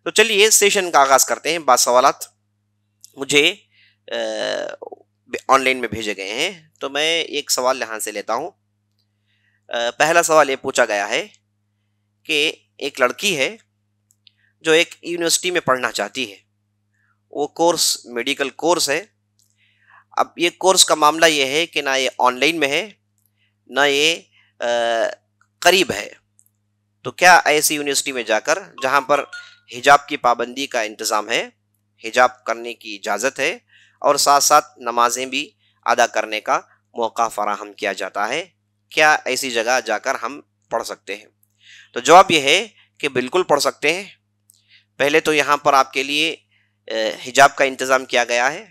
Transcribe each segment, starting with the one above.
تو چلیے سیشن کا آغاز کرتے ہیں. بعض سوالات مجھے آن لائن میں بھیجے گئے ہیں تو میں ایک سوال یہاں سے لیتا ہوں. پہلا سوال یہ پوچھا گیا ہے کہ ایک لڑکی ہے جو ایک یونیورسٹی میں پڑھنا چاہتی ہے. وہ کورس میڈیکل کورس ہے. اب یہ کورس کا معاملہ یہ ہے کہ نہ یہ آن لائن میں ہے نہ یہ قریب ہے. تو کیا ایسی یونیورسٹی میں جا کر جہاں پر حجاب کی پابندی کا انتظام ہے، حجاب کرنے کی اجازت ہے اور ساتھ ساتھ نمازیں بھی ادا کرنے کا موقع فراہم کیا جاتا ہے، کیا ایسی جگہ جا کر ہم پڑھ سکتے ہیں؟ تو جواب یہ ہے کہ بالکل پڑھ سکتے ہیں. پہلے تو یہاں پر آپ کے لیے حجاب کا انتظام کیا گیا ہے،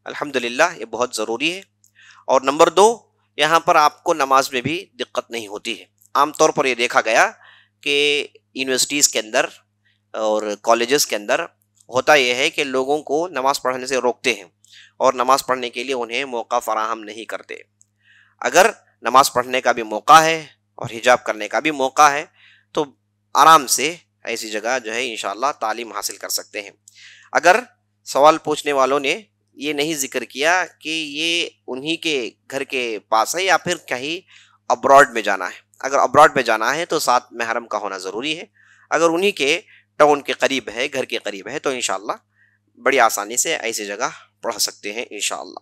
الحمدللہ یہ بہت ضروری ہے. اور نمبر 2، یہاں پر آپ کو نماز میں بھی دقت نہیں ہوتی ہے. عام طور پر یہ دیکھا گیا کہ یونیورسٹیز کے اندر اور کالجز کے اندر ہوتا یہ ہے کہ لوگوں کو نماز پڑھنے سے روکتے ہیں اور نماز پڑھنے کے لیے انہیں موقع فراہم نہیں کرتے. اگر نماز پڑھنے کا بھی موقع ہے اور حجاب کرنے کا بھی موقع ہے تو آرام سے ایسی جگہ جو ہے انشاءاللہ تعلیم حاصل کر سکتے ہیں. اگر سوال پوچھنے والوں نے یہ نہیں ذکر کیا کہ یہ انہی کے گھر کے پاس ہے یا پھر کہیں ابراڈ میں جانا ہے، اگر ابراڈ میں جانا ہے تو ساتھ محرم کا ہونا ضروری ہے. اگر انہی کے ٹاؤن کے قریب ہے، گھر کے قریب ہے، تو انشاءاللہ بڑی آسانی سے ایسی جگہ پڑھ سکتے ہیں انشاءاللہ.